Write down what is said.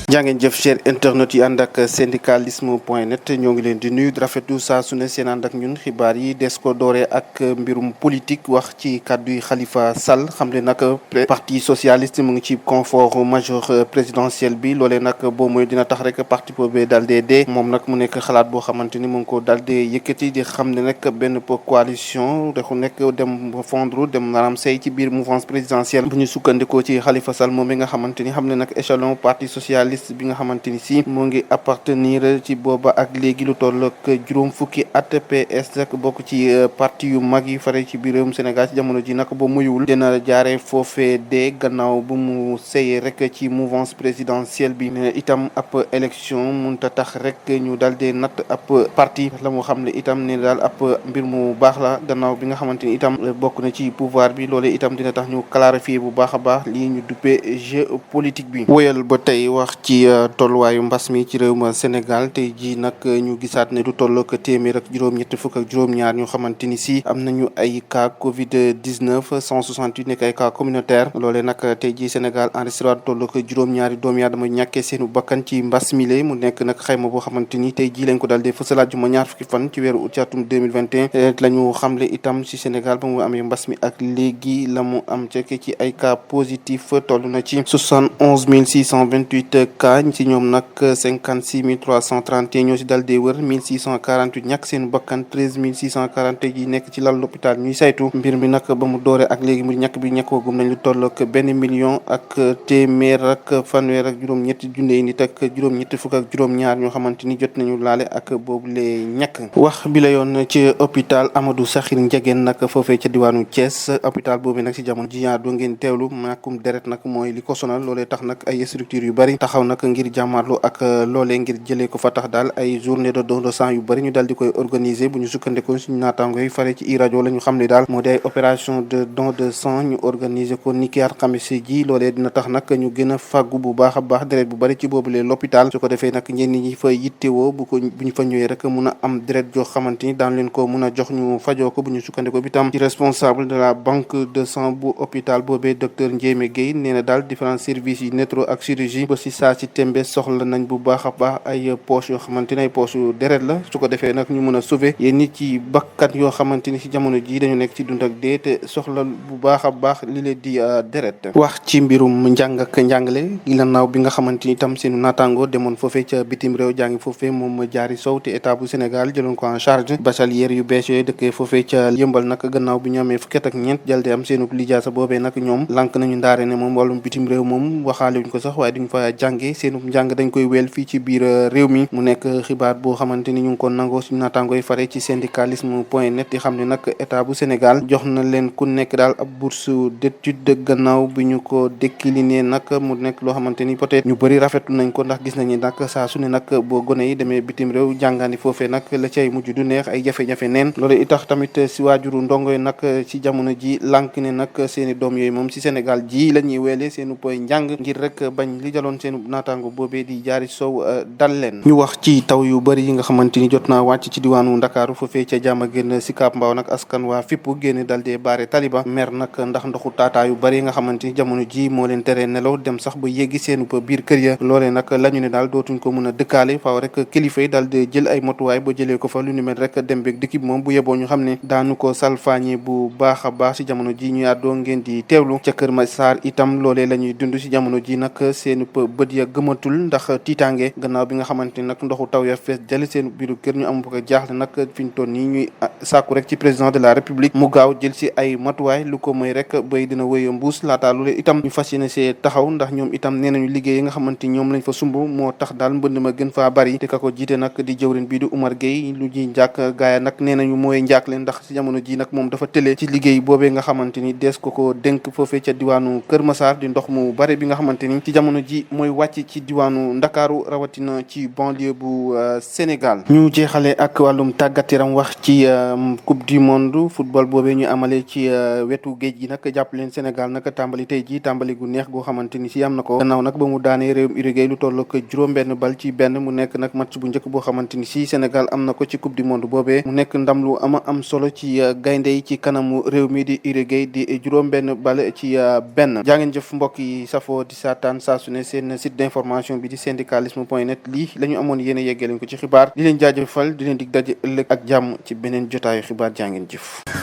jàngeen jëf cher internet yi ànd ak syndicalisme.net ñoo ngi leen di nuyu di rafetlu saa su ne seen ànd ak ñun xibaar yi des ko doore ak mbirum politique wax ci kàddu yi Khalifa Sall xam le nag parti socialiste mu ngi ci confort majeur présidentiel bi loolee nag boo mooy dina tax rek parti boobee daal dee dee moom nag mu nekk xalaat boo xamante ni mu ngi ko daal dee yëkkati di xam ne nag benn coalition dafa nekk dem fondre dem maanaam say ci biir mouvance présidentielle bu ñu sukkandikoo ci Khalifa Sall moom mi nga xamante ni xam ne nag échelon parti socialiste bi nga xamante ni si moo ngi appartenir ci booba ak léegi lu toll ak juróom fukki at PS rek bokk ci parti yu mag yi fare ci biir réewum Sénégal ci jamono ji nag ba muyul dina jaare foofee de gannaaw bu mu seyee rek ci mouvance présidentielle bi ne itam ab élection munta tax rek ñu daal di natt ab parti la mu xam ne itam ne daal ab mbir mu baax la gannaaw bi nga xamante ni itam bokk na ci pouvoir bi loolee itam dina tax ñu clarifier bu baax a baax lii ñu duppee jeu politique bi woyal ba tey wax ci tolluwaayu mbas mi ci réewum Sénégal tey jii nag ñu gisaat ne du toll ak téeméer ak juróom-ñett fukk ak juróom-ñaar ñoo xamante ni si am nañu ay cas Covid 19 168 nekk ay cas communautaire loolee nag tey jii Sénégal enregistré waat toll ak juróom-ñaari doomu aadama ñàkkee seenu bakkan ci mbas mi mu nekk nag xayma boo xamante ni tey jii lañ ko daal di fësalaat juma ñaar fukki fan ci weeru août ci atum 2021 la ñu xamle itam ci Sénégal ba mu amee mbas mi ak léegi la mu am cek ci ay cas positif toll na ci 71 628 cas ci ñoom nag 56 331 ñoo ci dal dee wër 1648 ñàkk seen bakkan 13 640 yi nekk ci lal l'hôpital ñuy saytu mbir mi nag ba mu doore ak léegi mu ñàkk bi ñàkkoogum nañ lu toll ak 1 million ak téeméer ak fanweer ak juróom-ñetti junne yi nit ak juróom-ñetti fukk ak juróom-ñaar ñoo xamante ni jot nañu laale ak boobu lee ñàkk wax bi la yoon ci hôpital Amadou Sakhir Ndiéguène nag foofee ca diwaanu Thiès hôpital boobu nag ci jamono ji doo ngeen teewlu ñàkkum deret nag mooy li ko sonal loolee tax nag ay structures yu bari taxaw nag ngir jàmmarlu ak loolee ngir jëlee ko fa tax daal ay journée de don de sang yu bari ñu daal di koy organiser bu ñu sukkandikoo suñu naataango yi fare ci iRadio la ñu xam ne daal moo di ay opération de don de sang ñu organiser ko niki alxames ji loolee dina tax nag ñu gën a fàggu bu baax a baax deret bu bari ci boobulee l'hôpital su ko defee nag ñenn ñi fa yittewoo bu ñu fa ñëwee rek mun a am deret joo xamante ni daan leen ko mun a jox ñu fajoo ko bu ñu sukkandikoo bi tam ci responsable de la banque de sang bu hôpital boobee docteur Ndiémé Guèye nee na daal différents services yi nétro ak chirurgie ba si saa si tembe soxla nañ bu baax a baax ay poches yoo xamante ni ay poches yu deret la su ko defee nag ñu mën a sauver yéen nit ci bakkat yoo xamante ni si jamono ji dañu nekk ci dund ak dee te soxla bu baax a baax li leen di deret wax ci mbirum njàng ak njàngale gannaaw bi nga xamante ni itam seen naataango demoon foofee ca bitim réew jàngi foofee moom jaari sow te état bu Sénégal jëloon ko en charge bachelier yu bees yooyu dëkkee foofee ca yëmbal nag gannaaw bi ñu amee fukki at ak ñeent jal di am seenu lijaasa boobee nag ñoom lànk nañu ndaare ne moom wàllum bitim réew moom waxaale wuñ ko sax waaye duñ fa jànge seenu njàng dañ koy weel fii ci biir réew mi mu nekk xibaar boo xamante ni ñu ngi ko nangoo suñu naataangooy fare ci syndicalisme.net di xam ne nag état bu Sénégal jox na leen ku nekk daal ab bourse d'étude gannaaw bi ñu ko décliné nag mu nekk loo xamante ni peut-être ñu bëri rafetlu nañ ko ndax gis nañu nag saa su ne nag boo gone yi demee bitim réew jàngaani foofee nag la cay mujj du neex ay jafe-jafe neen loolu itax tamit si waajuru ndongo yi nag ci jamono ji lànk ne nag seeni doom yooyu moom si Sénégal ji la ñuy weele seenu poy njàng ngir rek bañ li jaloon seenu naataango boobee di jaari sow dal leen ñu wax ci taw yu bëri yi nga xamante ni jot naa wàcc ci diwaanu Ndakaaru foofee ca Diamaguène Sicap Mbao nag askan waa fipp génn dal dee baare taliba mer nag ndax ndoxu taataa yu bëri yi nga xamante ni jamono ji moo leen tere nelaw dem sax ba yéggi seenu biir kër ya loolee nag la ñu ne daal dootuñ ko mën a dëkkaale faaw rek kilifa yi daal di jël ay motuwaay ba jëlee ko fa lu ni mel rek dem beeg dikki moom bu yeboo ñu xam ne daanu ko salfaañe bu baax a baax si jamono ji ñu àddoo ngeen di teewlu ca Kër Massar itam loolee la ñuy dund si jamono ji nag seen bët ya gëmatul ndax tiitaange gannaaw bi nga xamante ni nag ndoxu taw ya fees jël seen biiru kër ñu am ko jaaxle nag fi ñu toll nii ñuy sàkku rek ci président de la république mu gaaw jël si ay matuwaay lu ko mooy rek bay dina wëy mbuus laataa loolee itam ñu fas yéene see taxaw ndax ñoom itam nee nañu liggéey yi nga xamante ni ñoom lañ fa sumb moo tax daal mbënd ma gën faa bari te ka ko jiite nag di jëwrin bii di Oumar Gueye lu ji njàkk gaaya nag nee nañu mooy njàkk leen ndax si jamono ji nag moom dafa tëlee ci liggéey boobee nga xamante ni dees ko dénk foofee ca diwaanu Kër Massar di ndox mu bare bi nga xamante ni ci jamono ji mooy wàcc ci diwaanu Ndakaaru rawatina ci banlieue bu Sénégal ñu jeexale ak wàllum tàggat yaram wax ci coupe du monde football boobee ñu amale ci wetu géej gi nag jàpp leen Sénégal nag tàmbali tey ji tàmbali gu neex goo xamante ni si am na ko gannaaw nag ba mu daanee réewum Uruguay lu toll ak juróom-benn bal ci benn mu nekk nag match bu njëkk boo xamante ni si Sénégal am na ko ci coupe du monde boobee mu nekk ndam lu am solo ci gaynde yi ci kanamu réew mi di Uruguay di juróom-benn bal ci benn jaa ngeen jëf mbokk yi safoo di saataan saa su ne seen site d'information bi di syndicalisme.net lii la ñu amoon yéen a yeggee leen ko ci xibaar di leen jaajëfal di leen dig daje ëllëg ak jàmm ci beneen jotaayu xibaar jaa ngeen jëf.